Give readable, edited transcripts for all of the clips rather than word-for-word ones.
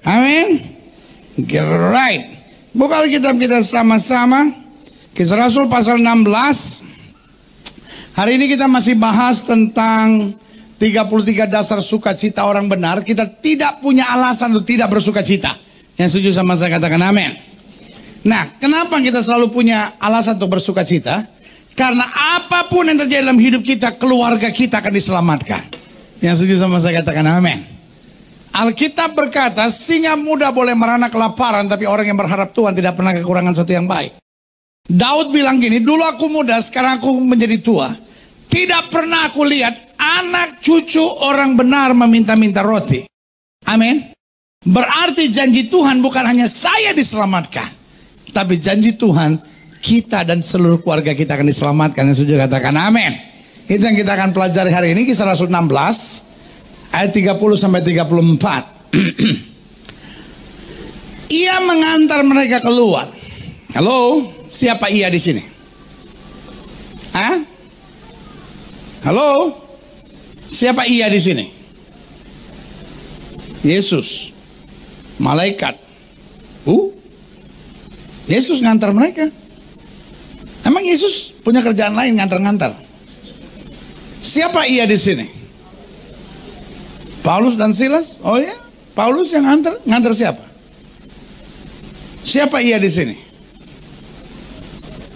Amin. Right. Buka kitab kita sama-sama. Kisah Rasul pasal 16. Hari ini kita masih bahas tentang 33 dasar sukacita orang benar. Kita tidak punya alasan untuk tidak bersukacita. Yang setuju sama saya katakan amin. Nah, kenapa kita selalu punya alasan untuk bersukacita? Karena apapun yang terjadi dalam hidup kita, keluarga kita akan diselamatkan. Yang setuju sama saya katakan amin. Alkitab berkata, singa muda boleh merana kelaparan, tapi orang yang berharap Tuhan tidak pernah kekurangan sesuatu yang baik. Daud bilang gini, dulu aku muda, sekarang aku menjadi tua. Tidak pernah aku lihat anak cucu orang benar meminta-minta roti. Amin. Berarti janji Tuhan bukan hanya saya diselamatkan, tapi janji Tuhan kita dan seluruh keluarga kita akan diselamatkan. Yang setuju katakan amin. Itu yang kita akan pelajari hari ini. Kisah Rasul 16 ayat 30 sampai 34. Ia mengantar mereka keluar. Halo, siapa ia di sini? Hah? Halo, siapa ia di sini? Yesus, malaikat. Yesus ngantar mereka. Emang Yesus punya kerjaan lain ngantar-ngantar? Siapa ia di sini? Paulus dan Silas? Oh ya, Paulus yang ngantar siapa? Siapa ia di sini?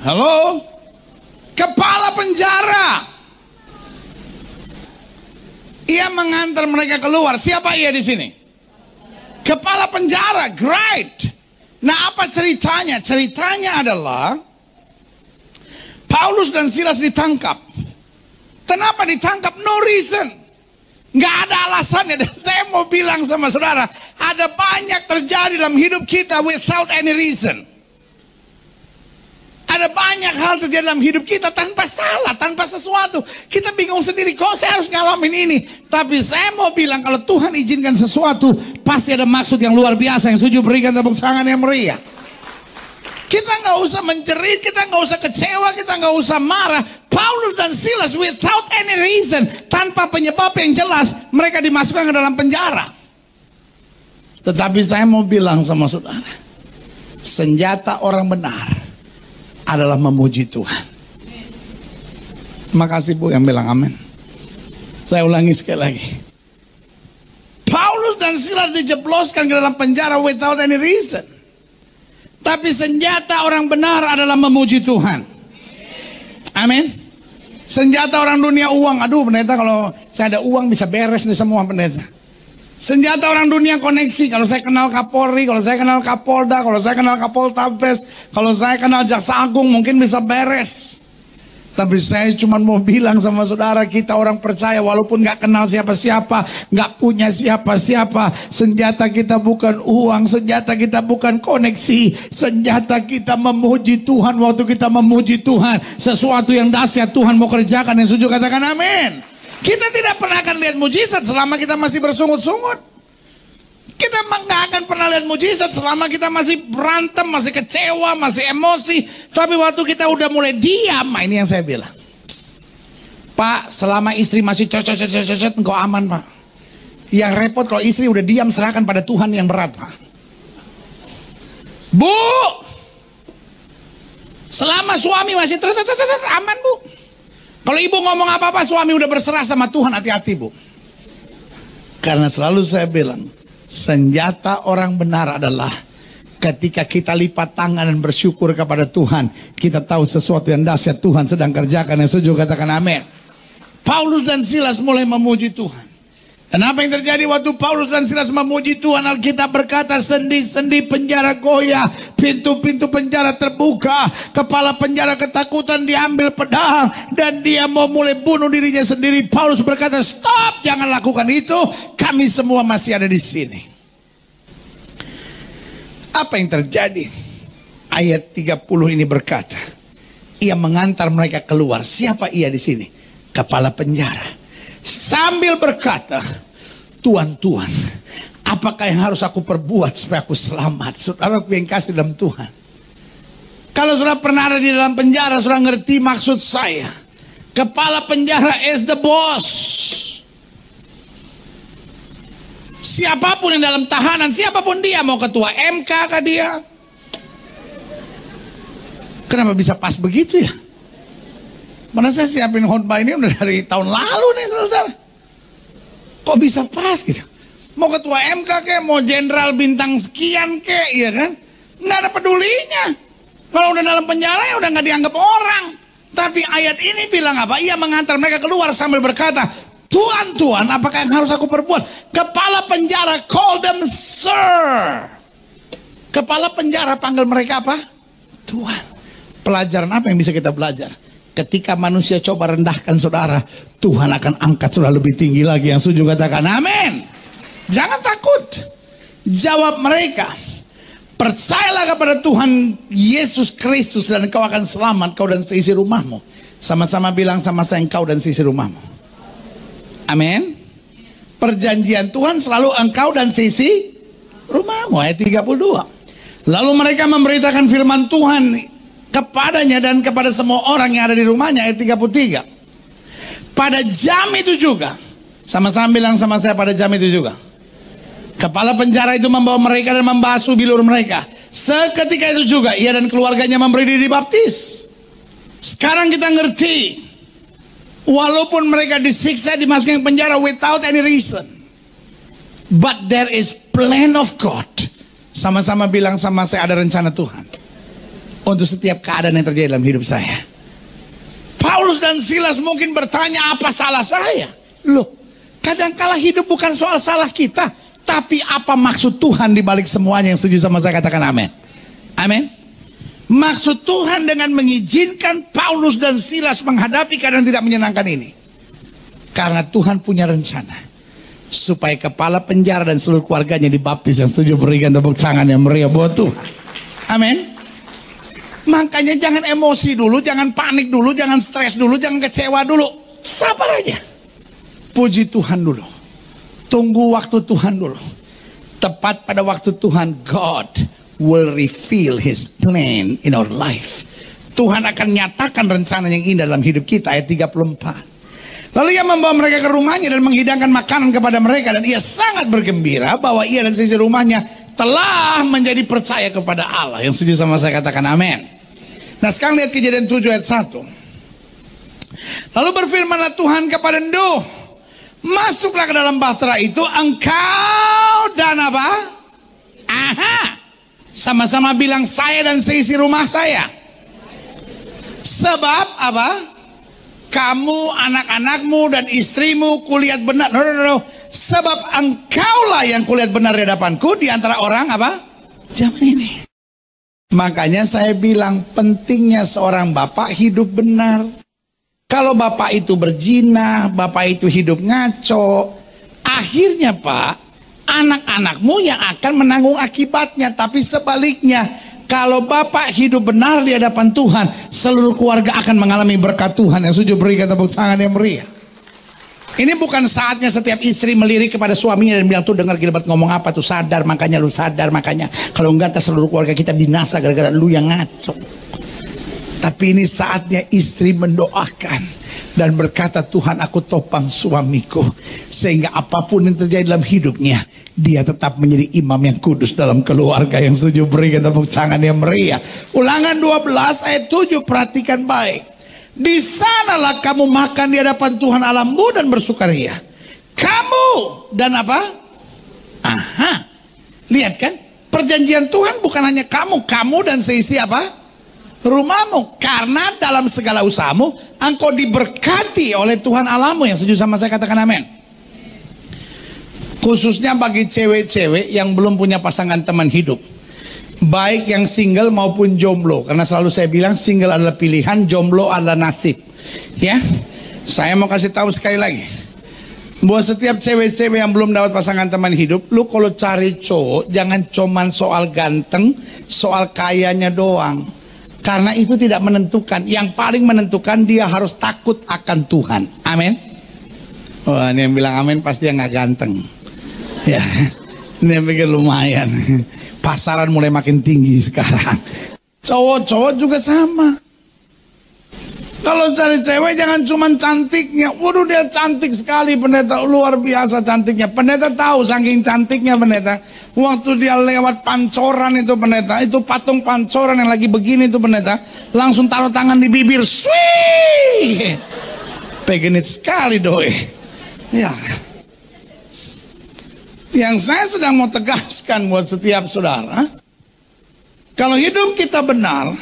Halo, kepala penjara. Ia mengantar mereka keluar. Siapa ia di sini? Kepala penjara. Great. Nah, apa ceritanya? Ceritanya adalah Paulus dan Silas ditangkap. Kenapa ditangkap? No reason. Nggak ada alasannya. Dan saya mau bilang sama saudara, ada banyak terjadi dalam hidup kita without any reason. Ada banyak hal terjadi dalam hidup kita tanpa salah, tanpa sesuatu. Kita bingung sendiri, kok saya harus ngalamin ini. Tapi saya mau bilang, kalau Tuhan izinkan sesuatu, pasti ada maksud yang luar biasa. Yang setuju berikan tepuk tangan yang meriah. Kita nggak usah menjerit, kita nggak usah kecewa, kita nggak usah marah. Paulus dan Silas without any reason, tanpa penyebab yang jelas, mereka dimasukkan ke dalam penjara. Tetapi saya mau bilang sama saudara, senjata orang benar adalah memuji Tuhan. Terima kasih Bu yang bilang amin. Saya ulangi sekali lagi. Paulus dan Silas dijebloskan ke dalam penjara without any reason. Tapi senjata orang benar adalah memuji Tuhan. Amin. Senjata orang dunia uang. Aduh pendeta, kalau saya ada uang bisa beres nih semua pendeta. Senjata orang dunia koneksi. Kalau saya kenal Kapolri, kalau saya kenal Kapolda, kalau saya kenal Kapoltabes, kalau saya kenal Jaksa Agung, mungkin bisa beres. Tapi saya cuma mau bilang sama saudara, kita orang percaya walaupun gak kenal siapa-siapa, gak punya siapa-siapa, senjata kita bukan uang, senjata kita bukan koneksi, senjata kita memuji Tuhan. Waktu kita memuji Tuhan, sesuatu yang dahsyat Tuhan mau kerjakan. Yang setuju katakan amin. Kita tidak pernah akan lihat mujizat selama kita masih bersungut-sungut. Kita nggak akan pernah lihat mujizat selama kita masih berantem, masih kecewa, masih emosi. Tapi waktu kita udah mulai diam, ini yang saya bilang. Pak, selama istri masih cocok, engkau aman Pak. Yang repot kalau istri udah diam, serahkan pada Tuhan yang berat Pak. Bu, selama suami masih aman Bu. Kalau ibu ngomong apa-apa, suami udah berserah sama Tuhan, hati-hati Bu. Karena selalu saya bilang, senjata orang benar adalah ketika kita lipat tangan dan bersyukur kepada Tuhan, kita tahu sesuatu yang dahsyat Tuhan sedang kerjakan. Yang setuju katakan amin. Paulus dan Silas mulai memuji Tuhan. Dan apa yang terjadi waktu Paulus dan Silas memuji Tuhan? Alkitab berkata, sendi-sendi penjara goyah, pintu-pintu penjara terbuka, kepala penjara ketakutan diambil pedang, dan dia mau mulai bunuh dirinya sendiri. Paulus berkata, stop, jangan lakukan itu, kami semua masih ada di sini. Apa yang terjadi? Ayat 30 ini berkata, ia mengantar mereka keluar. Siapa ia di sini? Kepala penjara. Sambil berkata, Tuhan, Tuhan, apakah yang harus aku perbuat supaya aku selamat? Saudara yang kasih dalam Tuhan, kalau sudah pernah ada di dalam penjara, sudah ngerti maksud saya. Kepala penjara is the boss. Siapapun yang dalam tahanan, siapapun dia, mau ketua MK kah dia? Kenapa bisa pas begitu ya? Mana saya siapin khotbah ini udah dari tahun lalu nih saudara. Kok bisa pas gitu? Mau ketua MK kek, mau jenderal bintang sekian kek, ya kan? Nggak ada pedulinya. Kalau udah dalam penjara ya udah nggak dianggap orang. Tapi ayat ini bilang apa? Ia mengantar mereka keluar sambil berkata, Tuhan, Tuhan, apakah yang harus aku perbuat? Kepala penjara call them sir. Kepala penjara panggil mereka apa? Tuhan. Pelajaran apa yang bisa kita belajar? Ketika manusia coba rendahkan saudara, Tuhan akan angkat saudara lebih tinggi lagi. Yang setuju katakan amin. Jangan takut. Jawab mereka, percayalah kepada Tuhan Yesus Kristus dan engkau akan selamat, kau dan seisi rumahmu. Sama-sama bilang sama saya, engkau dan seisi rumahmu. Amin. Perjanjian Tuhan selalu engkau dan seisi rumahmu. Ayat 32. Lalu mereka memberitakan firman Tuhan kepadanya dan kepada semua orang yang ada di rumahnya. Ayat 33. Pada jam itu juga, sama-sama bilang sama saya, pada jam itu juga, kepala penjara itu membawa mereka dan membasuh bilur mereka. Seketika itu juga ia dan keluarganya memberi diri dibaptis. Sekarang kita ngerti, walaupun mereka disiksa, dimasukkan ke penjara without any reason, but there is plan of God. Sama-sama bilang sama saya, ada rencana Tuhan untuk setiap keadaan yang terjadi dalam hidup saya. Paulus dan Silas mungkin bertanya, apa salah saya? Loh, kadangkala hidup bukan soal salah kita, tapi apa maksud Tuhan di balik semuanya? Yang setuju sama saya katakan amin. Amin. Maksud Tuhan dengan mengizinkan Paulus dan Silas menghadapi keadaan tidak menyenangkan ini, karena Tuhan punya rencana supaya kepala penjara dan seluruh keluarganya dibaptis. Yang setuju berikan tepuk tangan yang meriah buat Tuhan. Amin. Makanya jangan emosi dulu, jangan panik dulu, jangan stres dulu, jangan kecewa dulu. Sabar aja. Puji Tuhan dulu. Tunggu waktu Tuhan dulu. Tepat pada waktu Tuhan, God will reveal His plan in our life. Tuhan akan nyatakan rencana yang indah dalam hidup kita. Ayat 34. Lalu ia membawa mereka ke rumahnya dan menghidangkan makanan kepada mereka. Dan ia sangat bergembira bahwa ia dan sisi rumahnya telah menjadi percaya kepada Allah. Yang setuju sama saya katakan amin. Nah sekarang lihat Kejadian 7 ayat 1. Lalu berfirmanlah Tuhan kepada Nuh, masuklah ke dalam bahtera itu, engkau dan apa? Aha. Sama-sama bilang, saya dan seisi rumah saya. Sebab apa? Kamu, anak-anakmu dan istrimu kulihat benar. No. Sebab engkaulah yang kulihat benar di hadapanku di antara orang apa? Zaman ini. Makanya saya bilang pentingnya seorang bapak hidup benar. Kalau bapak itu berzina, bapak itu hidup ngaco, akhirnya Pak, anak-anakmu yang akan menanggung akibatnya. Tapi sebaliknya, kalau bapak hidup benar di hadapan Tuhan, seluruh keluarga akan mengalami berkat Tuhan. Yang setuju berikan tepuk tangan yang meriah. Ini bukan saatnya setiap istri melirik kepada suaminya dan bilang, tuh dengar Gilbert ngomong apa tuh, sadar makanya lu sadar makanya. Kalau enggak seluruh keluarga kita binasa gara-gara lu yang ngaco. Tapi ini saatnya istri mendoakan dan berkata, Tuhan aku topang suamiku, sehingga apapun yang terjadi dalam hidupnya, dia tetap menjadi imam yang kudus dalam keluarga. Yang setuju berikan tepuk tangan yang meriah. Ulangan 12 ayat 7, perhatikan baik. Di sanalah kamu makan di hadapan Tuhan Allahmu dan bersukaria. Kamu dan apa? Aha. Lihat kan? Perjanjian Tuhan bukan hanya kamu dan seisi apa? Rumahmu. Karena dalam segala usahamu engkau diberkati oleh Tuhan Allahmu. Yang setuju sama saya katakan amin. Khususnya bagi cewek-cewek yang belum punya pasangan teman hidup, baik yang single maupun jomblo. Karena selalu saya bilang single adalah pilihan, jomblo adalah nasib. Ya, saya mau kasih tahu sekali lagi, buat setiap cewek-cewek yang belum dapat pasangan teman hidup, lu kalau cari cowok jangan cuman soal ganteng, soal kayanya doang. Karena itu tidak menentukan. Yang paling menentukan dia harus takut akan Tuhan. Amin. Wah, ini yang bilang amin pasti yang gak ganteng. Ya, ini yang pikir lumayan. Pasaran mulai makin tinggi sekarang. Cowok-cowok juga sama. Kalau cari cewek jangan cuman cantiknya. Waduh, dia cantik sekali pendeta, luar biasa cantiknya. Pendeta tahu saking cantiknya pendeta. Waktu dia lewat pancoran itu pendeta, itu patung pancoran yang lagi begini itu pendeta, langsung taruh tangan di bibir. Swii. Pengenit sekali doi. Ya. Yang saya sedang mau tegaskan buat setiap saudara, kalau hidup kita benar,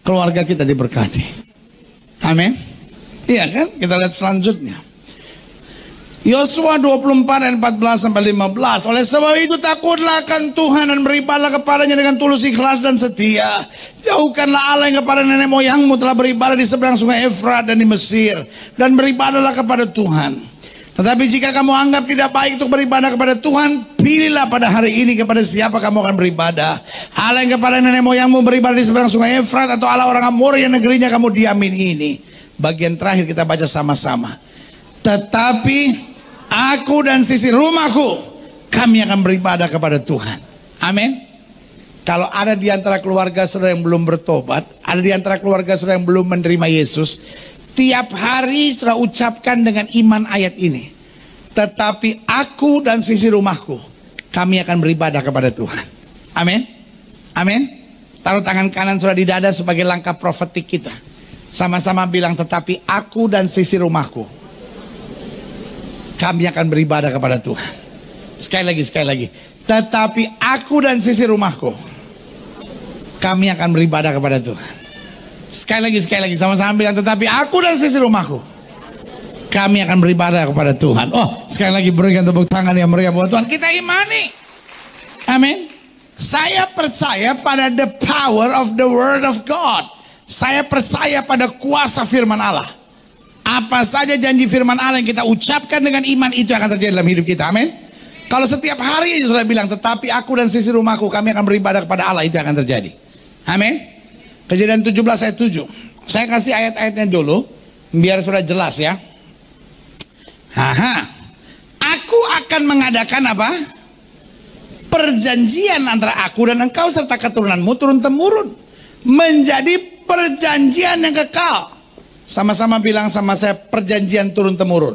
keluarga kita diberkati. Amin. Iya kan? Kita lihat selanjutnya. Yosua 24 ayat 14 sampai 15. Oleh sebab itu takutlah akan Tuhan dan beribadahlah kepadanya dengan tulus, ikhlas dan setia. Jauhkanlah Allah yang kepada nenek moyangmu telah beribadah di seberang sungai Efrat dan di Mesir, dan beribadahlah kepada Tuhan. Tetapi jika kamu anggap tidak baik untuk beribadah kepada Tuhan, pilihlah pada hari ini kepada siapa kamu akan beribadah. Allah yang kepada nenek moyangmu beribadah di seberang sungai Efrat, atau Allah orang Amori yang negerinya kamu diamin ini. Bagian terakhir kita baca sama-sama. Tetapi aku dan sisi rumahku, kami akan beribadah kepada Tuhan. Amin. Kalau ada di antara keluarga saudara yang belum bertobat, ada di antara keluarga saudara yang belum menerima Yesus, tiap hari saudara ucapkan dengan iman ayat ini. Tetapi aku dan sisi rumahku, kami akan beribadah kepada Tuhan. Amin. Amin. Taruh tangan kanan saudara di dada sebagai langkah profetik kita. Sama-sama bilang, tetapi aku dan sisi rumahku, kami akan beribadah kepada Tuhan. Sekali lagi. Tetapi aku dan sisi rumahku, kami akan beribadah kepada Tuhan. Sekali lagi, sama-sama bilang, tetapi aku dan sisi rumahku, kami akan beribadah kepada Tuhan. Oh, sekali lagi berikan tepuk tangan yang meriah buat Tuhan. Kita imani. Amin. Saya percaya pada the power of the word of God. Saya percaya pada kuasa firman Allah. Apa saja janji firman Allah yang kita ucapkan dengan iman, itu akan terjadi dalam hidup kita. Amin. Kalau setiap hari sudah bilang, tetapi aku dan sisi rumahku, kami akan beribadah kepada Allah, itu akan terjadi. Amin. Kejadian 17 ayat 7. Saya kasih ayat-ayatnya dulu biar sudah jelas ya. Aku akan mengadakan apa? Perjanjian antara aku dan engkau serta keturunanmu turun temurun, menjadi perjanjian yang kekal. Sama-sama bilang sama saya, perjanjian turun temurun.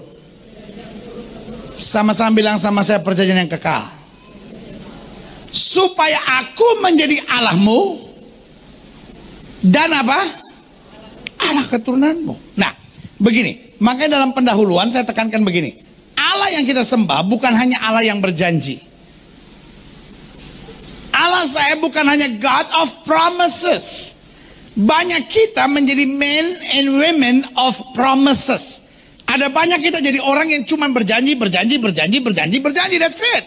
Sama-sama bilang sama saya, perjanjian yang kekal. Supaya aku menjadi Allahmu dan apa? Anak keturunanmu. Nah, begini. Makanya dalam pendahuluan saya tekankan begini. Allah yang kita sembah bukan hanya Allah yang berjanji. Allah saya bukan hanya God of promises. Banyak kita menjadi men and women of promises. Ada banyak kita jadi orang yang cuma berjanji. That's it.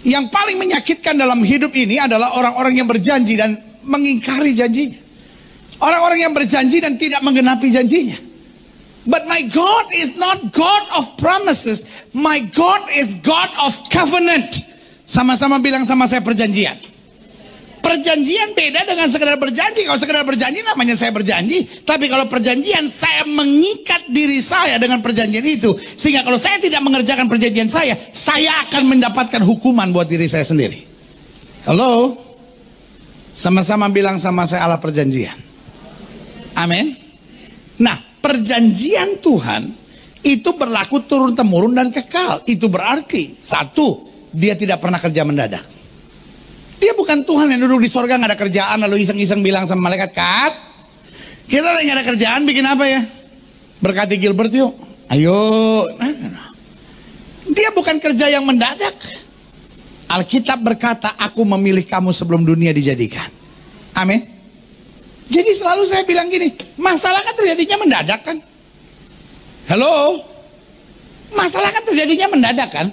Yang paling menyakitkan dalam hidup ini adalah orang-orang yang berjanji dan mengingkari janjinya. Orang-orang yang berjanji dan tidak menggenapi janjinya. But my God is not God of promises. My God is God of covenant. Sama-sama bilang sama saya, perjanjian. Perjanjian beda dengan sekedar berjanji. Kalau sekedar berjanji namanya saya berjanji. Tapi kalau perjanjian, saya mengikat diri saya dengan perjanjian itu. Sehingga kalau saya tidak mengerjakan perjanjian saya akan mendapatkan hukuman buat diri saya sendiri. Halo? Sama-sama bilang sama saya, Allah perjanjian. Amin. Nah, perjanjian Tuhan itu berlaku turun-temurun dan kekal. Itu berarti, satu, dia tidak pernah kerja mendadak. Dia bukan Tuhan yang duduk di sorga nggak ada kerjaan lalu iseng-iseng bilang sama malaikat, "Kat, kita lagi nggak ada kerjaan, bikin apa ya? Berkati Gilbert yuk, ayo." Dia bukan kerja yang mendadak. Alkitab berkata, aku memilih kamu sebelum dunia dijadikan. Amin. Jadi selalu saya bilang gini, masalah kan terjadinya mendadak kan? Halo? Masalah kan terjadinya mendadak kan?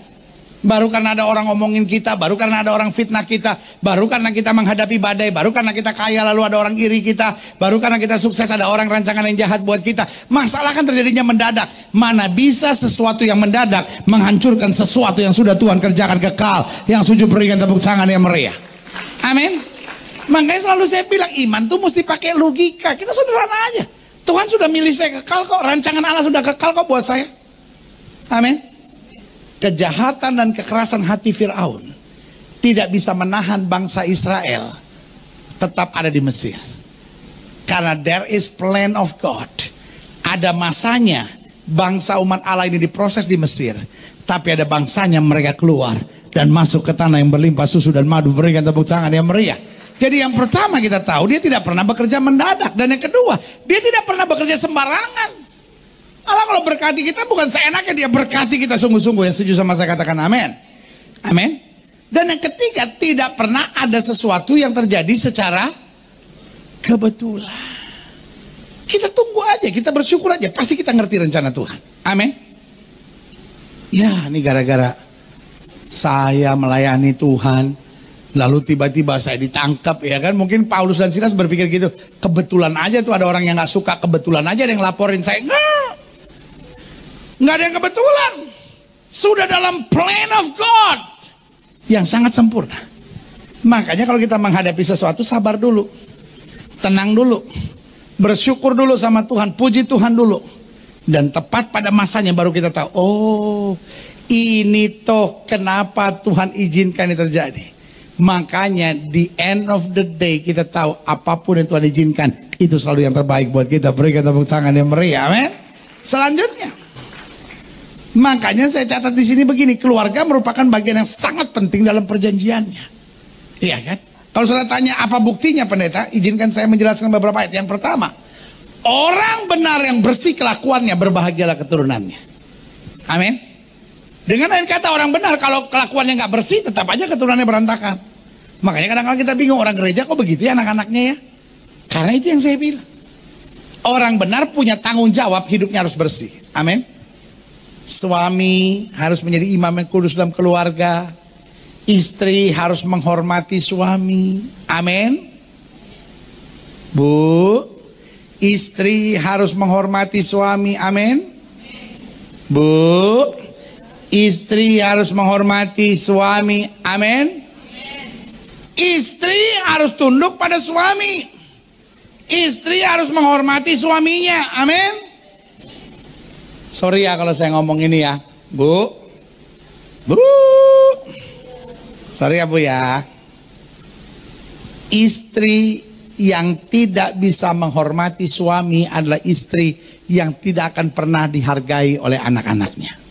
Baru karena ada orang ngomongin kita, baru karena ada orang fitnah kita, baru karena kita menghadapi badai, baru karena kita kaya lalu ada orang iri kita, baru karena kita sukses ada orang rancangan yang jahat buat kita. Masalah kan terjadinya mendadak. Mana bisa sesuatu yang mendadak menghancurkan sesuatu yang sudah Tuhan kerjakan kekal. Yang sujud berikan tepuk tangan yang meriah. Amin. Makanya selalu saya bilang iman tuh mesti pakai logika. Kita sederhana aja. Tuhan sudah milih saya kekal kok, rancangan Allah sudah kekal kok buat saya. Amin. Kejahatan dan kekerasan hati Firaun tidak bisa menahan bangsa Israel tetap ada di Mesir. Karena there is plan of God. Ada masanya bangsa umat Allah ini diproses di Mesir. Tapi ada bangsanya mereka keluar dan masuk ke tanah yang berlimpah susu dan madu. Berikan tepuk tangan yang meriah. Jadi yang pertama kita tahu, dia tidak pernah bekerja mendadak. Dan yang kedua, dia tidak pernah bekerja sembarangan. Allah kalau berkati kita bukan seenaknya, dia berkati kita sungguh-sungguh. Yang setuju sama saya katakan amin. Amin. Dan yang ketiga, tidak pernah ada sesuatu yang terjadi secara kebetulan. Kita tunggu aja, kita bersyukur aja. Pasti kita ngerti rencana Tuhan. Amin. Ya, ini gara-gara saya melayani Tuhan, lalu tiba-tiba saya ditangkap, ya kan? Mungkin Paulus dan Silas berpikir gitu. Kebetulan aja tuh ada orang yang gak suka, kebetulan aja ada yang laporin saya. Nggak ada yang kebetulan. Sudah dalam plan of God yang sangat sempurna. Makanya kalau kita menghadapi sesuatu, sabar dulu, tenang dulu, bersyukur dulu sama Tuhan, puji Tuhan dulu. Dan tepat pada masanya baru kita tahu, oh ini toh kenapa Tuhan izinkan ini terjadi. Makanya di end of the day kita tahu apapun yang Tuhan izinkan itu selalu yang terbaik buat kita. Berikan tepuk tangan yang meriah, amin. Selanjutnya, makanya saya catat di sini begini, keluarga merupakan bagian yang sangat penting dalam perjanjiannya. Iya kan? Kalau saudara tanya apa buktinya pendeta, izinkan saya menjelaskan beberapa ayat. Yang pertama, orang benar yang bersih kelakuannya, berbahagialah keturunannya. Amin. Dengan lain kata, orang benar kalau kelakuannya nggak bersih, tetap aja keturunannya berantakan. Makanya kadang-kadang kita bingung, orang gereja kok begitu ya anak-anaknya ya. Karena itu yang saya bilang, orang benar punya tanggung jawab, hidupnya harus bersih. Amin. Suami harus menjadi imam yang kudus dalam keluarga. Istri harus menghormati suami. Amin. Bu, istri harus menghormati suami, amin. Bu, istri harus menghormati suami, amin. Istri harus tunduk pada suami. Istri harus menghormati suaminya, amin. Sorry ya kalau saya ngomong ini ya, Bu. Bu, sorry ya Bu ya. Istri yang tidak bisa menghormati suami adalah istri yang tidak akan pernah dihargai oleh anak-anaknya.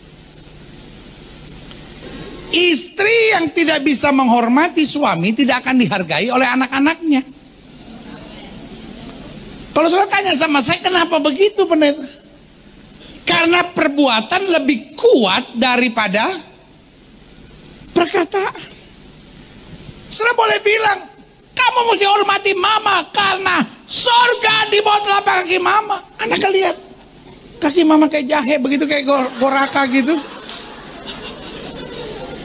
Istri yang tidak bisa menghormati suami tidak akan dihargai oleh anak-anaknya. Kalau saudara tanya sama saya, kenapa begitu pendeta? Karena perbuatan lebih kuat daripada perkataan. Saudara boleh bilang, kamu mesti hormati mama karena sorga di bawah telapak kaki mama. Anak lihat kaki mama kayak jahe begitu, kayak goraka gitu.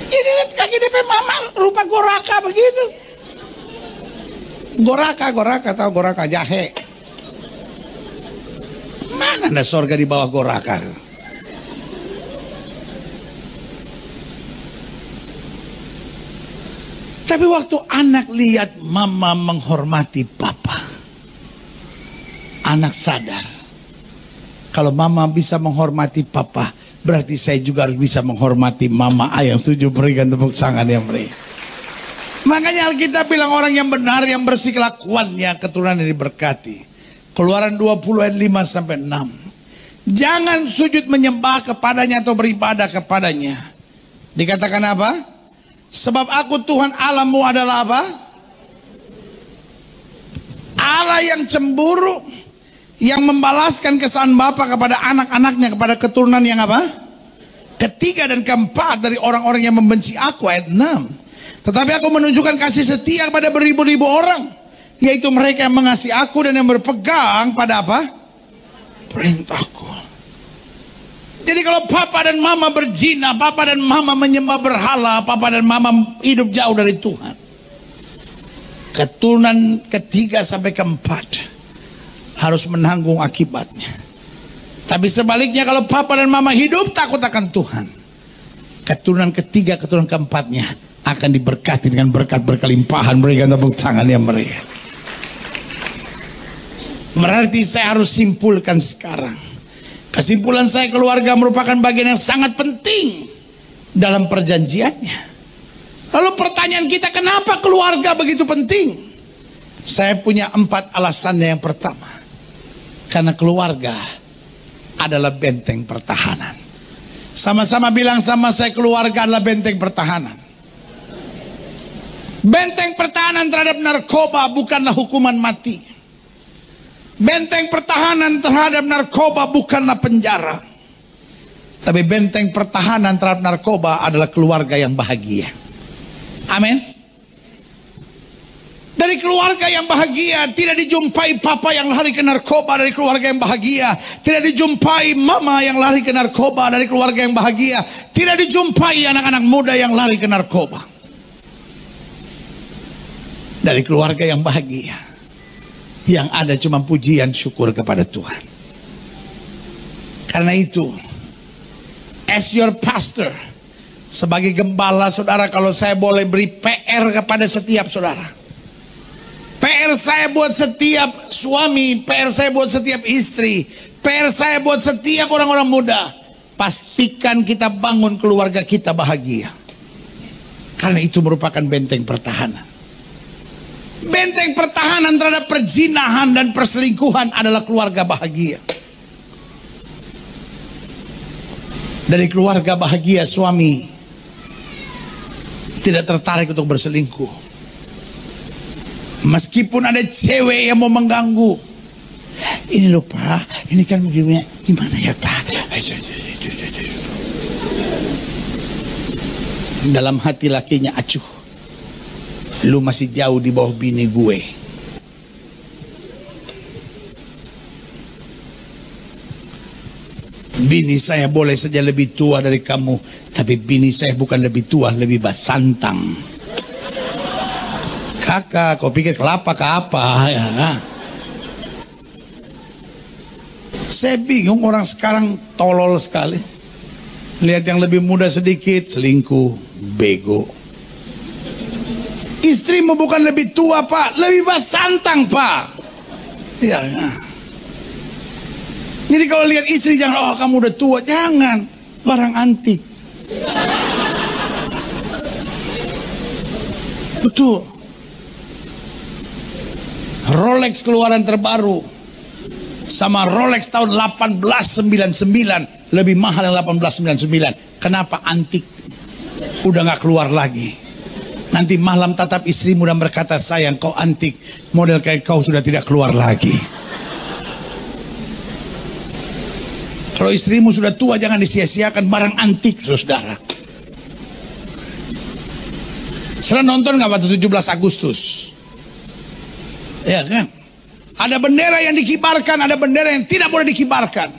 Ini lihat kaki DP mama rupa goraka begitu. Goraka tahu goraka jahe. Mana ada sorga di bawah goraka? Tapi waktu anak lihat mama menghormati papa, anak sadar, kalau mama bisa menghormati papa, berarti saya juga harus bisa menghormati mama. Yang setuju berikan tepuk tangan yang meriah. Makanya Alkitab bilang orang yang benar, yang bersih kelakuannya, keturunan yang diberkati. Keluaran 20 ayat 5 sampai 6. Jangan sujud menyembah kepadanya atau beribadah kepadanya. Dikatakan apa? Sebab aku Tuhan Allahmu adalah apa? Allah yang cemburu, yang membalaskan kesalahan bapa kepada anak-anaknya, kepada keturunan yang apa? Ketiga dan keempat dari orang-orang yang membenci aku. Ayat 6. Tetapi aku menunjukkan kasih setia kepada beribu-ribu orang, yaitu mereka yang mengasihi aku dan yang berpegang pada apa? Perintahku. Jadi kalau papa dan mama berzina, papa dan mama menyembah berhala, papa dan mama hidup jauh dari Tuhan, keturunan ketiga sampai keempat harus menanggung akibatnya. Tapi sebaliknya kalau papa dan mama hidup takut akan Tuhan, keturunan ketiga, keturunan keempatnya akan diberkati dengan berkat berkelimpahan. Berikan tepuk tangan yang meriah. Berarti saya harus simpulkan sekarang, kesimpulan saya, keluarga merupakan bagian yang sangat penting dalam perjanjiannya. Lalu pertanyaan kita, kenapa keluarga begitu penting? Saya punya 4 alasannya. Yang pertama, karena keluarga adalah benteng pertahanan. Sama-sama bilang sama saya, keluarga adalah benteng pertahanan. Benteng pertahanan terhadap narkoba bukanlah hukuman mati. Benteng pertahanan terhadap narkoba bukanlah penjara. Tapi benteng pertahanan terhadap narkoba adalah keluarga yang bahagia. Amin. Dari keluarga yang bahagia tidak dijumpai papa yang lari ke narkoba. Dari keluarga yang bahagia tidak dijumpai mama yang lari ke narkoba. Dari keluarga yang bahagia tidak dijumpai anak-anak muda yang lari ke narkoba. Dari keluarga yang bahagia yang ada cuma pujian syukur kepada Tuhan. Karena itu, as your pastor, sebagai gembala saudara, kalau saya boleh beri PR kepada setiap saudara, PR saya buat setiap suami, PR saya buat setiap istri, PR saya buat setiap orang-orang muda, pastikan kita bangun keluarga kita bahagia. Karena itu merupakan benteng pertahanan. Benteng pertahanan terhadap perzinahan dan perselingkuhan adalah keluarga bahagia. Dari keluarga bahagia, suami tidak tertarik untuk berselingkuh. Meskipun ada cewek yang mau mengganggu, ini loh Pak, ini kan gimana ya Pak? Dalam hati lakinya, acuh, lu masih jauh di bawah bini gue. Bini saya boleh saja lebih tua dari kamu, tapi bini saya bukan lebih tua, lebih basantang. Kakak, kau pikir kelapa ke apa ya? Saya bingung, orang sekarang tolol sekali. Lihat yang lebih muda sedikit, selingkuh, bego. Istrimu bukan lebih tua Pak, lebih basantang Pak. Ya. Jadi kalau lihat istri jangan, oh kamu udah tua, jangan, barang antik. Betul. Rolex keluaran terbaru sama Rolex tahun 1899 lebih mahal yang 1899. Kenapa? Antik. Udah gak keluar lagi. Nanti malam tatap istrimu dan berkata, sayang kau antik, model kayak kau sudah tidak keluar lagi. Kalau istrimu sudah tua jangan disia-siakan barang antik saudara. Saudara nonton gak waktu 17 Agustus? Ya kan? Ada bendera yang dikibarkan, ada bendera yang tidak boleh dikibarkan.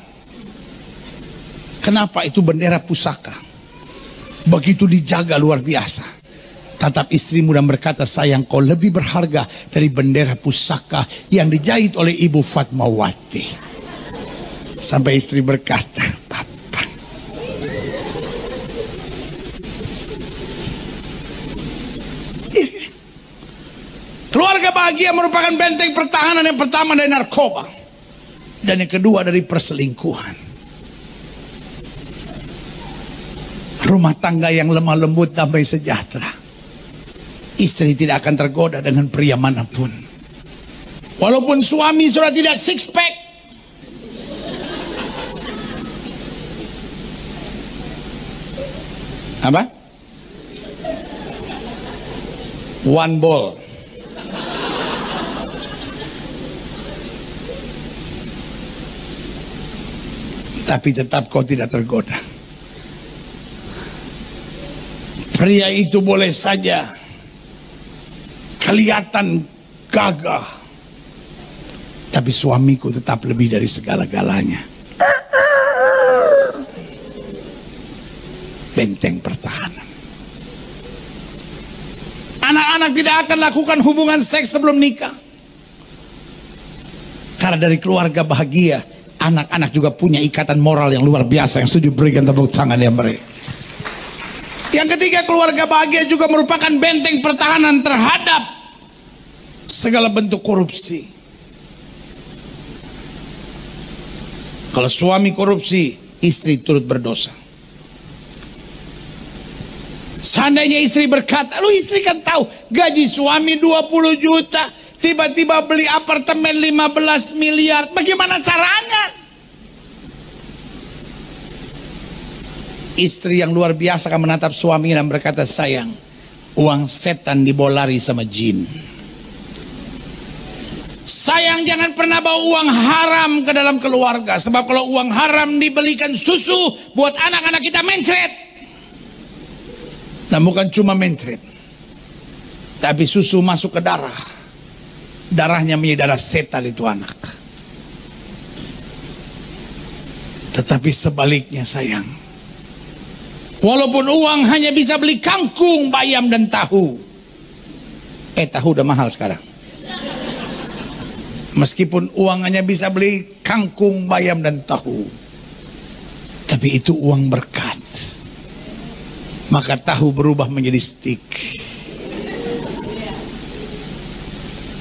Kenapa? Itu bendera pusaka. Begitu dijaga luar biasa. Tatap istrimu dan berkata, sayang kau lebih berharga dari bendera pusaka yang dijahit oleh Ibu Fatmawati. Sampai istri berkata, Papa. Keluarga bahagia merupakan benteng pertahanan yang pertama dari narkoba. Dan yang kedua dari perselingkuhan. Rumah tangga yang lemah lembut damai sejahtera. Istri tidak akan tergoda dengan pria manapun. Walaupun suami sudah tidak six pack. Apa? One ball. Tapi tetap kau tidak tergoda. Pria itu boleh saja kelihatan gagah, tapi suamiku tetap lebih dari segala-galanya. Benteng pertahanan. Anak-anak tidak akan lakukan hubungan seks sebelum nikah. Karena dari keluarga bahagia, anak-anak juga punya ikatan moral yang luar biasa. Yang setuju berikan tepuk tangan ya mereka. Yang ketiga, keluarga bahagia juga merupakan benteng pertahanan terhadap segala bentuk korupsi. Kalau suami korupsi, istri turut berdosa. Seandainya istri berkata, lu istri kan tahu gaji suami 20 juta, tiba-tiba beli apartemen 15 miliar. Bagaimana caranya? Istri yang luar biasa akan menatap suaminya dan berkata, sayang, uang setan dibawa lari sama jin. Sayang, jangan pernah bawa uang haram ke dalam keluarga. Sebab kalau uang haram dibelikan susu buat anak-anak kita mencret. Nah, bukan cuma mencret, tapi susu masuk ke darah. Darahnya menjadi darah setan itu anak. Tetapi sebaliknya sayang, walaupun uang hanya bisa beli kangkung, bayam dan tahu. Tahu udah mahal sekarang. Meskipun uang hanya bisa beli kangkung, bayam dan tahu, tapi itu uang berkat. Maka tahu berubah menjadi stik,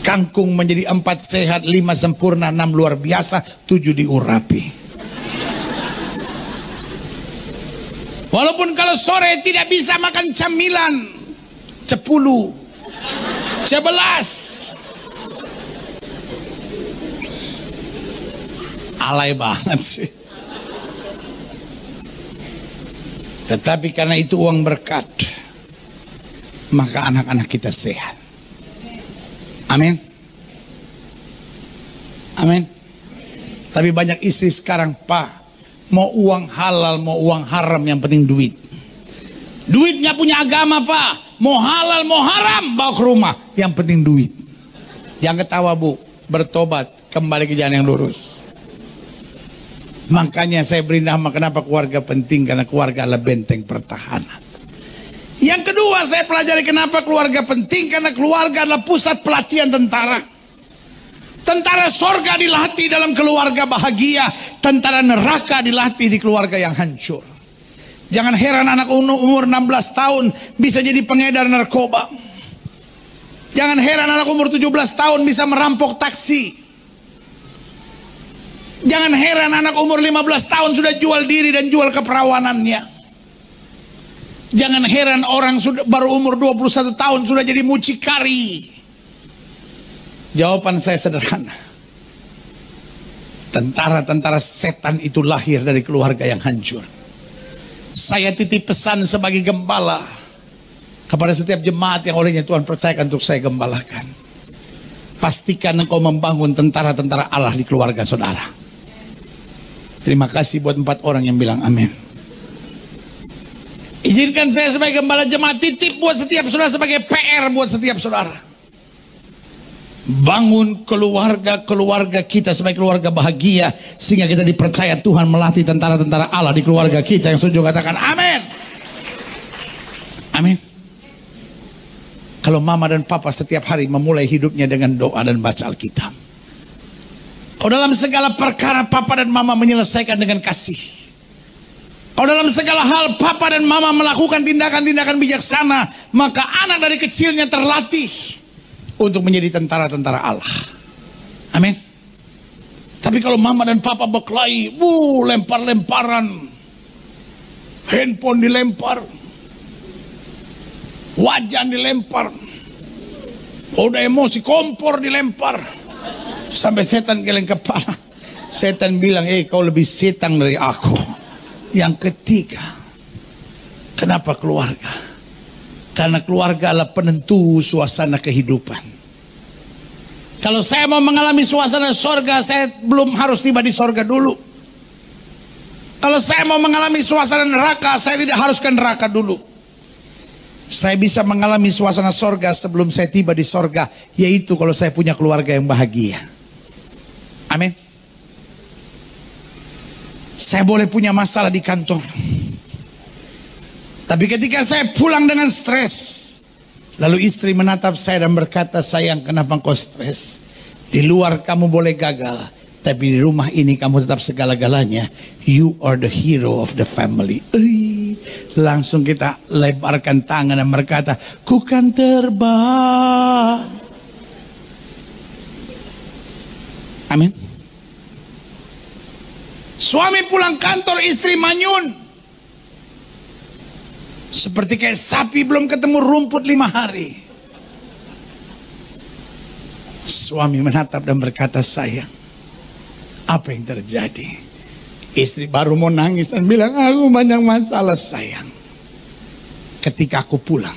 kangkung menjadi 4 sehat, 5 sempurna, 6 luar biasa, 7 diurapi. Walaupun kalau sore tidak bisa makan camilan, 10, 11. Alay banget sih. Tetapi karena itu uang berkat, maka anak-anak kita sehat. Amin. Amin. Tapi banyak istri sekarang, Pak, mau uang halal, mau uang haram, yang penting duit. Duitnya punya agama, Pak. Mau halal, mau haram, bawa ke rumah. Yang penting duit. Jangan ketawa, Bu. Bertobat, kembali ke jalan yang lurus. Makanya saya beri nama kenapa keluarga penting, karena keluarga adalah benteng pertahanan. Yang kedua saya pelajari kenapa keluarga penting, karena keluarga adalah pusat pelatihan tentara. Tentara sorga dilatih dalam keluarga bahagia, tentara neraka dilatih di keluarga yang hancur. Jangan heran anak umur 16 tahun bisa jadi pengedar narkoba. Jangan heran anak umur 17 tahun bisa merampok taksi. Jangan heran anak umur 15 tahun sudah jual diri dan jual keperawanannya. Jangan heran orang sudah baru umur 21 tahun sudah jadi mucikari. Jawaban saya sederhana. Tentara-tentara setan itu lahir dari keluarga yang hancur. Saya titip pesan sebagai gembala kepada setiap jemaat yang olehnya Tuhan percayakan untuk saya gembalakan. Pastikan engkau membangun tentara-tentara Allah di keluarga saudara. Terima kasih buat 4 orang yang bilang amin. Izinkan saya sebagai gembala jemaat titip buat setiap saudara sebagai PR buat setiap saudara. Bangun keluarga kita sebagai keluarga bahagia, sehingga kita dipercaya Tuhan melatih tentara-tentara Allah di keluarga kita. Yang setuju katakan amin. Amin. Kalau mama dan papa setiap hari memulai hidupnya dengan doa dan baca Alkitab. Kalau dalam segala perkara papa dan mama menyelesaikan dengan kasih. Kalau dalam segala hal papa dan mama melakukan tindakan-tindakan bijaksana, maka anak dari kecilnya terlatih untuk menjadi tentara-tentara Allah. Amin. Tapi kalau mama dan papa berkelahi, lempar-lemparan, handphone dilempar, wajan dilempar, udah emosi kompor dilempar, sampai setan geleng kepala. Setan bilang, kau lebih setan dari aku. Yang ketiga, kenapa keluarga? Karena keluarga adalah penentu suasana kehidupan. Kalau saya mau mengalami suasana sorga, saya belum harus tiba di sorga dulu. Kalau saya mau mengalami suasana neraka, saya tidak harus ke neraka dulu. Saya bisa mengalami suasana sorga sebelum saya tiba di sorga, yaitu kalau saya punya keluarga yang bahagia. Amin. Saya boleh punya masalah di kantor, tapi ketika saya pulang dengan stres, lalu istri menatap saya dan berkata, sayang, kenapa kau stres? Di luar kamu boleh gagal, tapi di rumah ini kamu tetap segala-galanya. You are the hero of the family. Langsung kita lebarkan tangan dan berkata, ku kan terbang. Amin. Suami pulang kantor, istri manyun. Seperti kayak sapi belum ketemu rumput 5 hari. Suami menatap dan berkata, sayang, apa yang terjadi? Istri baru mau nangis dan bilang, aku banyak masalah sayang. Ketika aku pulang,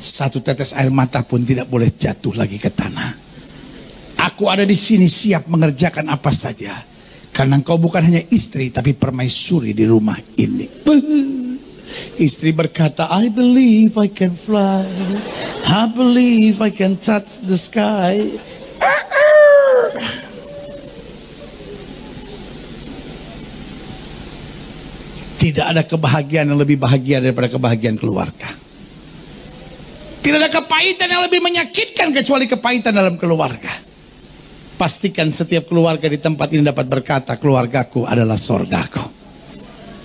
satu tetes air mata pun tidak boleh jatuh lagi ke tanah. Aku ada di sini siap mengerjakan apa saja, karena engkau bukan hanya istri tapi permaisuri di rumah ini. Istri berkata, I believe I can fly, I believe I can touch the sky. Tidak ada kebahagiaan yang lebih bahagia daripada kebahagiaan keluarga. Tidak ada kepahitan yang lebih menyakitkan kecuali kepahitan dalam keluarga. Pastikan setiap keluarga di tempat ini dapat berkata, keluargaku adalah sorgaku.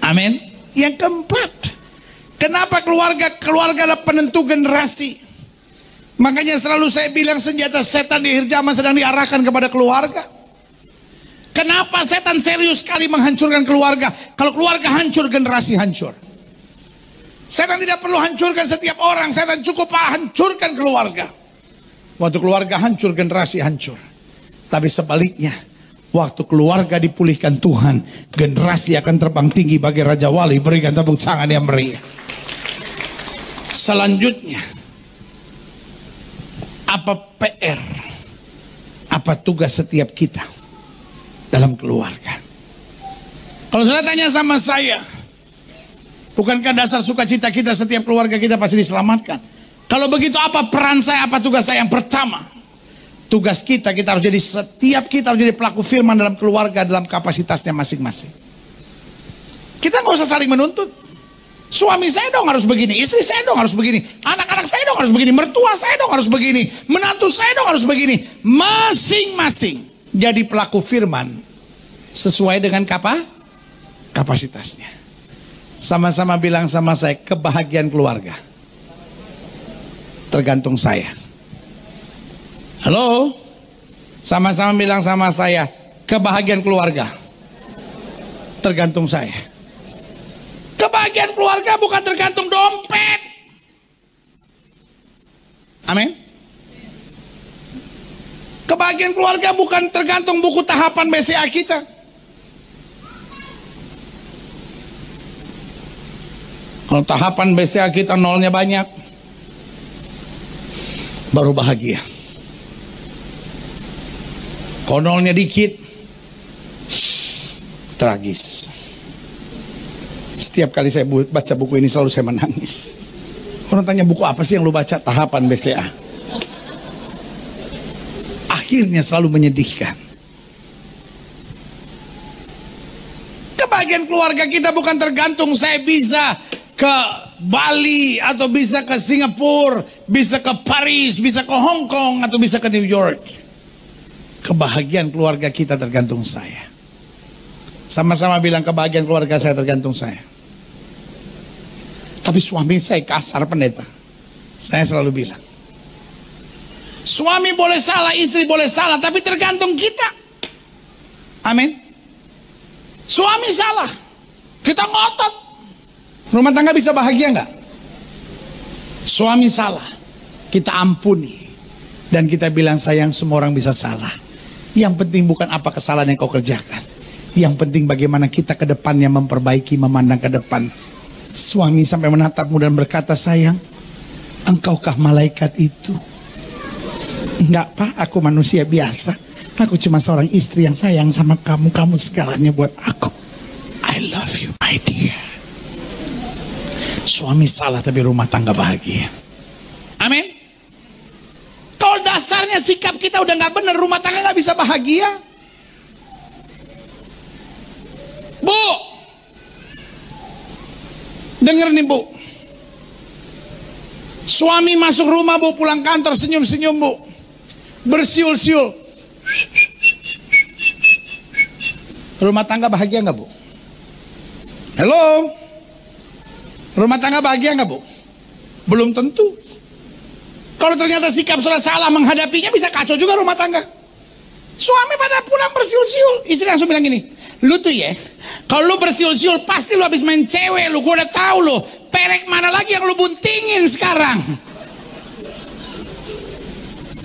Amin. Yang keempat, kenapa keluarga adalah penentu generasi? Makanya selalu saya bilang senjata setan di akhir zaman sedang diarahkan kepada keluarga. Kenapa setan serius sekali menghancurkan keluarga? Kalau keluarga hancur, generasi hancur. Setan tidak perlu hancurkan setiap orang, setan cukup hancurkan keluarga. Waktu keluarga hancur, generasi hancur. Tapi sebaliknya, waktu keluarga dipulihkan Tuhan, generasi akan terbang tinggi bagi Raja Wali. Berikan tepuk tangan yang meriah. Selanjutnya, apa PR? Apa tugas setiap kita dalam keluarga? Kalau sudah tanya sama saya, bukankah dasar sukacita kita setiap keluarga kita pasti diselamatkan? Kalau begitu apa peran saya, apa tugas saya? Yang pertama, tugas kita harus jadi, setiap kita harus jadi pelaku firman dalam keluarga, dalam kapasitasnya masing-masing. Kita nggak usah saling menuntut. Suami saya dong harus begini, istri saya dong harus begini, anak-anak saya dong harus begini, mertua saya dong harus begini, menantu saya dong harus begini. Masing-masing jadi pelaku firman sesuai dengan kapasitasnya. Sama-sama bilang sama saya, kebahagiaan keluarga tergantung saya. Halo? Sama-sama bilang sama saya, kebahagiaan keluarga tergantung saya. Kebahagiaan keluarga bukan tergantung dompet. Amin. Kebahagiaan keluarga bukan tergantung buku tahapan BCA kita. Kalau tahapan BCA kita nolnya banyak, baru bahagia. Kalau nolnya dikit, tragis. Setiap kali saya baca buku ini selalu saya menangis. Orang tanya, buku apa sih yang lu baca? Tahapan BCA. Akhirnya selalu menyedihkan. Kebahagiaan keluarga kita bukan tergantung saya bisa ke Bali atau bisa ke Singapura, bisa ke Paris, bisa ke Hong Kong atau bisa ke New York. Kebahagiaan keluarga kita tergantung saya. Sama-sama bilang, kebahagiaan keluarga saya tergantung saya. Tapi suami saya kasar, pendeta. Saya selalu bilang, suami boleh salah, istri boleh salah, tapi tergantung kita. Amin. Suami salah, kita ngotot, rumah tangga bisa bahagia nggak? Suami salah, kita ampuni, dan kita bilang, sayang, semua orang bisa salah. Yang penting bukan apa kesalahan yang kau kerjakan, yang penting bagaimana kita ke depannya memperbaiki, memandang ke depan. Suami sampai menatapmu dan berkata, sayang, engkaukah malaikat itu? Enggak, Pak, aku manusia biasa. Aku cuma seorang istri yang sayang sama kamu. Kamu segalanya buat aku. I love you, my dear. Suami salah tapi rumah tangga bahagia. Amin. Kalau dasarnya sikap kita udah gak benar, rumah tangga gak bisa bahagia. Bu, dengar nih, Bu. Suami masuk rumah, Bu, pulang kantor senyum-senyum, Bu, bersiul-siul. Rumah tangga bahagia nggak, Bu? Halo? Rumah tangga bahagia nggak, Bu? Belum tentu. Kalau ternyata sikap salah menghadapinya, bisa kacau juga rumah tangga. Suami pada pulang bersiul-siul, istri langsung bilang gini, lu tuh ya, kalau lu bersiul-siul pasti lu habis main cewek, lu, gue udah tahu lu. Perek mana lagi yang lu buntingin sekarang?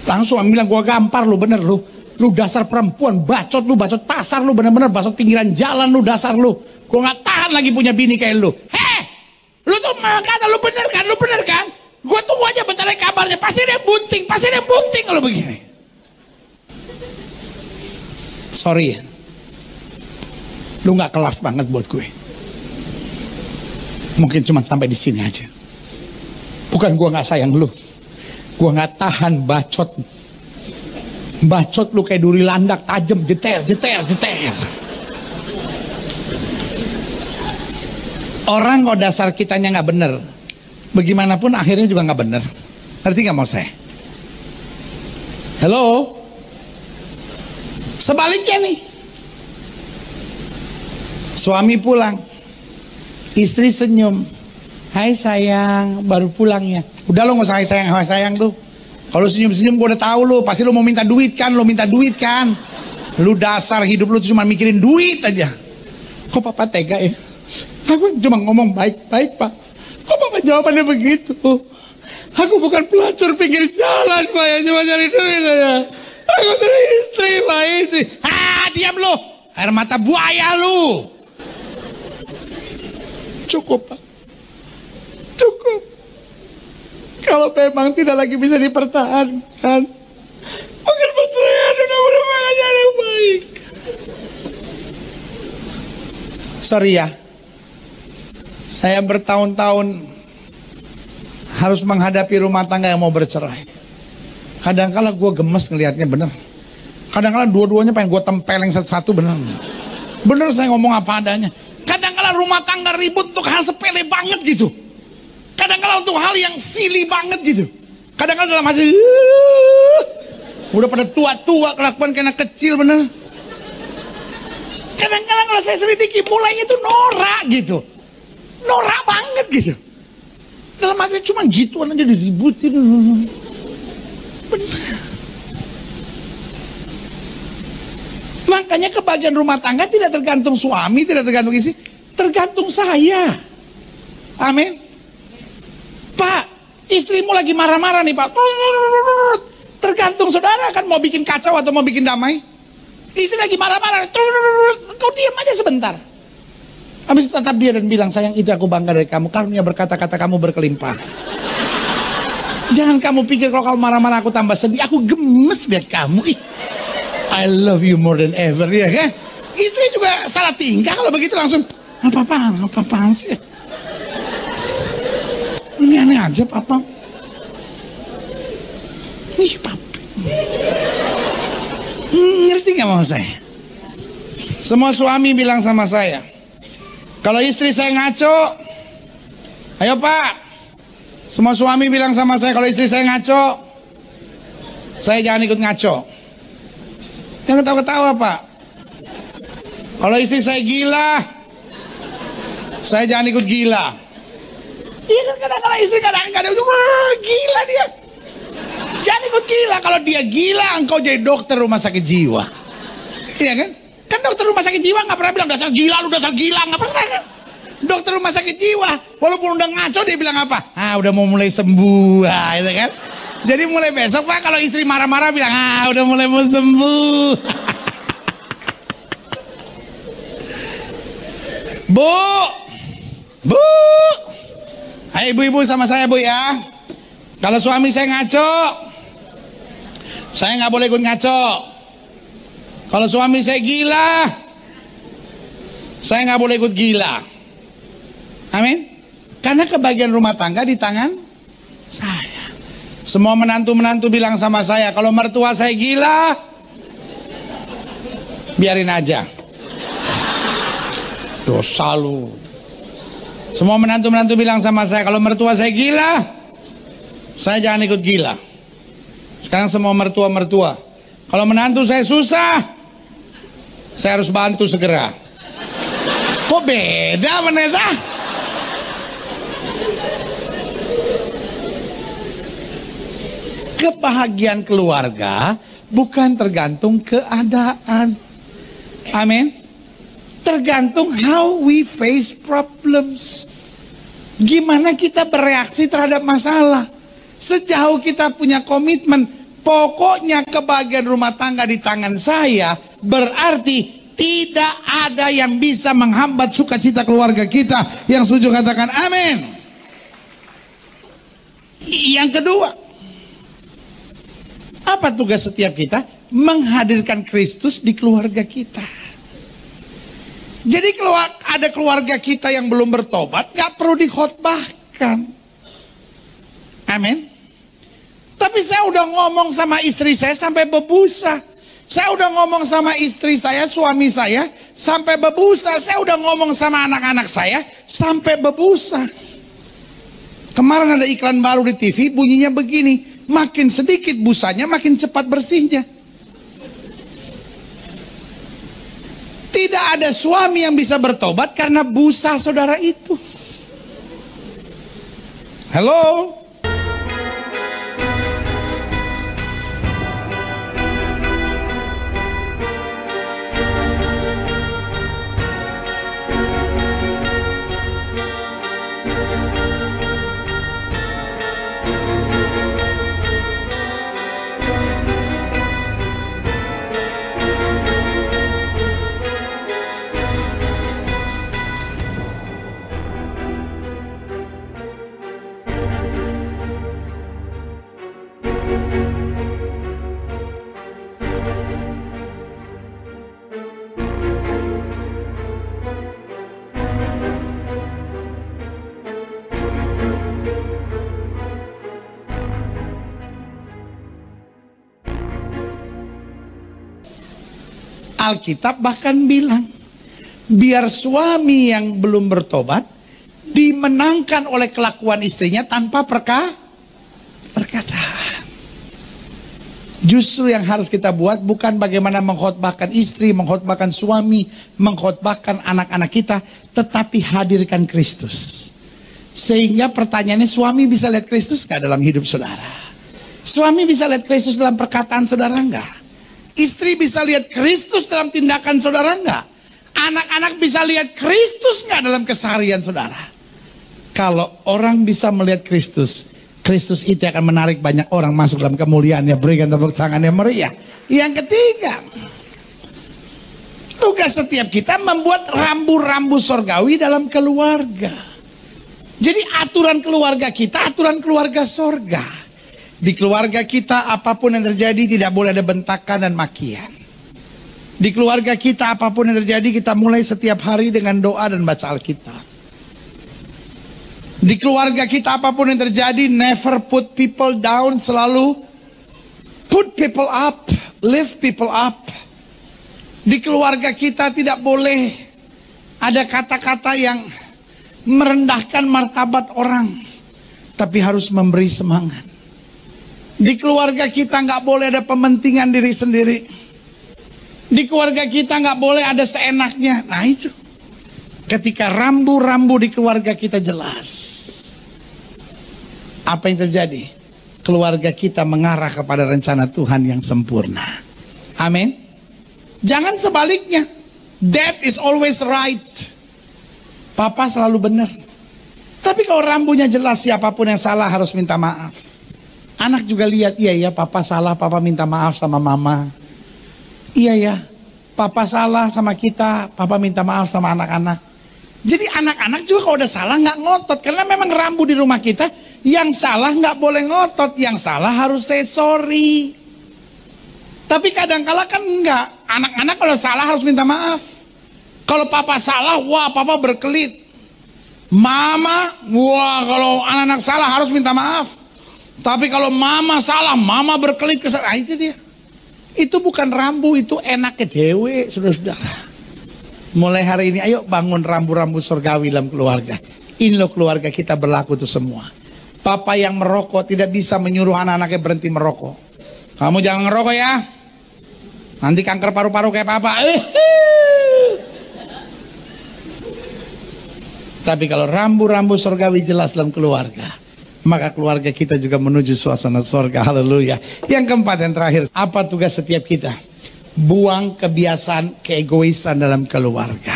Langsung bilang, gua gampar lu, bener lu. Lu dasar perempuan, bacot lu, bacot pasar lu, bener-bener bacot pinggiran jalan lu, dasar lu. Gua gak tahan lagi punya bini kayak lu. Heh, lu tuh kata lu bener kan, lu bener kan? Gua tunggu aja bentar lagi kabarnya, pasti dia bunting kalau begini. Sorry ya, lu gak kelas banget buat gue. Mungkin cuma sampai di sini aja. Bukan gua gak sayang lu, gua gak tahan bacot. Bacot lu kayak duri landak, tajam, jeter. Orang kok dasar kitanya nggak bener, bagaimanapun akhirnya juga nggak bener. Ngerti nggak mau saya? Halo. Sebaliknya nih, suami pulang, istri senyum, hai sayang, baru pulang ya. Udah lo nggak usah hai sayang tuh. Kalau senyum-senyum gue udah tahu lo, pasti lo mau minta duit kan, Lu dasar hidup lu cuma mikirin duit aja. Kok papa tega ya? Aku cuma ngomong baik-baik pak. Kok papa jawabannya begitu? Aku bukan pelacur pinggir jalan pak, yang cuma cari duit aja. Aku tuh istri pak, istri. Diam lo, air mata buaya lu. Cukup pak, cukup. Kalau memang tidak lagi bisa dipertahankan, mungkin perceraian udah merupakan jalan yang baik. Sorry ya, saya bertahun-tahun harus menghadapi rumah tangga yang mau bercerai. Kadang-kala gue gemes ngelihatnya, bener. Kadang-kala dua-duanya pengen gue tempeleng satu-satu, bener. Bener saya ngomong apa adanya. Kadang-kala rumah tangga ribut untuk hal sepele banget gitu. Kadang-kala untuk hal yang silly banget gitu. Kadang-kala dalam hati udah pada tua-tua kelakuan kayak anak kecil, bener. Kadang-kala kalau saya selidiki mulainya itu norak gitu. Norak banget gitu. Dalam hati cuma gituan aja diributin. Bener. Makanya kebahagiaan rumah tangga tidak tergantung suami, tidak tergantung istri, tergantung saya. Amin. Pak, istrimu lagi marah-marah nih pak. Tergantung saudara kan mau bikin kacau atau mau bikin damai. Istri lagi marah-marah, kau diam aja sebentar. Habis itu tetap dia dan bilang, sayang itu aku bangga dari kamu, karunia berkata-kata kamu berkelimpah. Jangan kamu pikir kalau kamu marah-marah aku tambah sedih, aku gemes lihat kamu. I love you more than ever, ya kan? Istri juga salah tingkah kalau begitu langsung, apa-apaan sih? Ini aneh aja papa. Ih papi. Ngerti gak mau saya? Semua suami bilang sama saya, kalau istri saya ngaco, ayo pak. Semua suami bilang sama saya, kalau istri saya ngaco, saya jangan ikut ngaco. Jangan ketawa-ketawa pak. Kalau istri saya gila, saya jangan ikut gila. Iya kan kadang-kadang istri kadang-kadang gila dia. Jangan ikut gila. Kalau dia gila, engkau jadi dokter rumah sakit jiwa. Iya kan? Kan dokter rumah sakit jiwa nggak pernah bilang dasar gila, lu dasar gila, nggak pernah kan? Dokter rumah sakit jiwa, walaupun udah ngaco dia bilang apa? Udah mau mulai sembuh, itu kan? Jadi mulai besok pak, kalau istri marah-marah bilang, udah mulai mau sembuh. Bu. Ayo ibu-ibu sama saya bu ya. Kalau suami saya ngaco, saya nggak boleh ikut ngaco. Kalau suami saya gila, saya nggak boleh ikut gila. Amin. Karena kebahagiaan rumah tangga di tangan saya. Semua menantu-menantu bilang sama saya, kalau mertua saya gila, biarin aja. Dosa lu. Semua menantu-menantu bilang sama saya, kalau mertua saya gila, saya jangan ikut gila. Sekarang semua mertua-mertua, kalau menantu saya susah, saya harus bantu segera. Kok beda meneta? Kebahagiaan keluarga bukan tergantung keadaan. Amin. Tergantung how we face problems. Gimana kita bereaksi terhadap masalah. Sejauh kita punya komitmen, pokoknya kebahagiaan rumah tangga di tangan saya, berarti tidak ada yang bisa menghambat sukacita keluarga kita. Yang setuju katakan amin. Yang kedua, apa tugas setiap kita? Menghadirkan Kristus di keluarga kita. Jadi kalau ada keluarga kita yang belum bertobat, gak perlu dikhotbahkan. Amin. Tapi saya udah ngomong sama istri saya sampai bebusa. Saya udah ngomong sama istri saya, suami saya, sampai bebusa. Saya udah ngomong sama anak-anak saya sampai bebusa. Kemarin ada iklan baru di TV, bunyinya begini, makin sedikit busanya makin cepat bersihnya. Tidak ada suami yang bisa bertobat karena busa saudara itu. Halo? Alkitab bahkan bilang, biar suami yang belum bertobat dimenangkan oleh kelakuan istrinya tanpa perkataan. Justru yang harus kita buat bukan bagaimana mengkhotbahkan istri, mengkhotbahkan suami, mengkhotbahkan anak-anak kita, tetapi hadirkan Kristus. Sehingga pertanyaannya, suami bisa lihat Kristus gak dalam hidup saudara? Suami bisa lihat Kristus dalam perkataan saudara enggak? Istri bisa lihat Kristus dalam tindakan saudara enggak? Anak-anak bisa lihat Kristus enggak dalam keseharian saudara? Kalau orang bisa melihat Kristus, Kristus itu akan menarik banyak orang masuk dalam kemuliaannya. Berikan tepuk tangan yang meriah. Yang ketiga, tugas setiap kita membuat rambu-rambu sorgawi dalam keluarga. Jadi aturan keluarga kita, aturan keluarga sorga. Di keluarga kita apapun yang terjadi tidak boleh ada bentakan dan makian. Di keluarga kita apapun yang terjadi kita mulai setiap hari dengan doa dan baca Alkitab. Di keluarga kita apapun yang terjadi, never put people down, selalu put people up, lift people up. Di keluarga kita tidak boleh ada kata-kata yang merendahkan martabat orang, tapi harus memberi semangat. Di keluarga kita nggak boleh ada pementingan diri sendiri. Di keluarga kita nggak boleh ada seenaknya. Nah itu, ketika rambu-rambu di keluarga kita jelas, apa yang terjadi? Keluarga kita mengarah kepada rencana Tuhan yang sempurna. Amin. Jangan sebaliknya. Dad is always right. Papa selalu benar. Tapi kalau rambunya jelas, siapapun yang salah harus minta maaf. Anak juga lihat, iya ya papa salah, papa minta maaf sama mama. Iya ya, papa salah sama kita, papa minta maaf sama anak-anak. Jadi anak-anak juga kalau udah salah nggak ngotot, karena memang rambu di rumah kita, yang salah nggak boleh ngotot, yang salah harus say sorry. Tapi kadang-kala kan enggak, anak-anak kalau salah harus minta maaf. Kalau papa salah, wah papa berkelit. Mama, wah kalau anak-anak salah harus minta maaf. Tapi kalau mama salah, mama berkelit kesalahan. Nah, itu dia. Itu bukan rambu, itu enaknya dewe, saudara-saudara. Mulai hari ini, ayo bangun rambu-rambu surgawi dalam keluarga. Ini loh keluarga kita berlaku itu semua. Papa yang merokok tidak bisa menyuruh anak-anaknya berhenti merokok. Kamu jangan ngerokok ya. Nanti kanker paru-paru kayak papa. Tapi kalau rambu-rambu surgawi jelas dalam keluarga, maka keluarga kita juga menuju suasana surga. Haleluya. Yang keempat, yang terakhir, apa tugas setiap kita? Buang kebiasaan keegoisan dalam keluarga.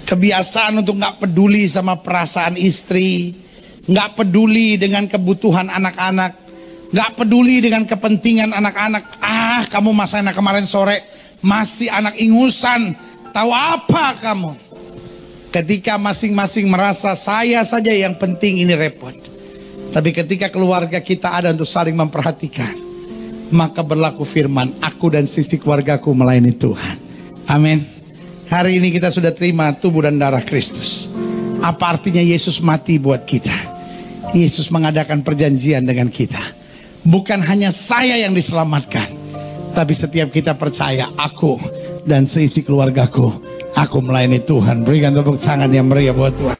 Kebiasaan untuk gak peduli sama perasaan istri, gak peduli dengan kebutuhan anak-anak, Gak peduli dengan kepentingan anak-anak. Kamu masa anak kemarin sore masih anak ingusan, tahu apa kamu? Ketika masing-masing merasa saya saja yang penting, ini repot. Tapi ketika keluarga kita ada untuk saling memperhatikan, maka berlaku firman, aku dan sisi keluargaku melayani Tuhan. Amin. Hari ini kita sudah terima tubuh dan darah Kristus. Apa artinya Yesus mati buat kita? Yesus mengadakan perjanjian dengan kita. Bukan hanya saya yang diselamatkan, tapi setiap kita percaya, aku dan seisi keluargaku, aku melayani Tuhan. Berikan tepuk tangan yang meriah buat Tuhan.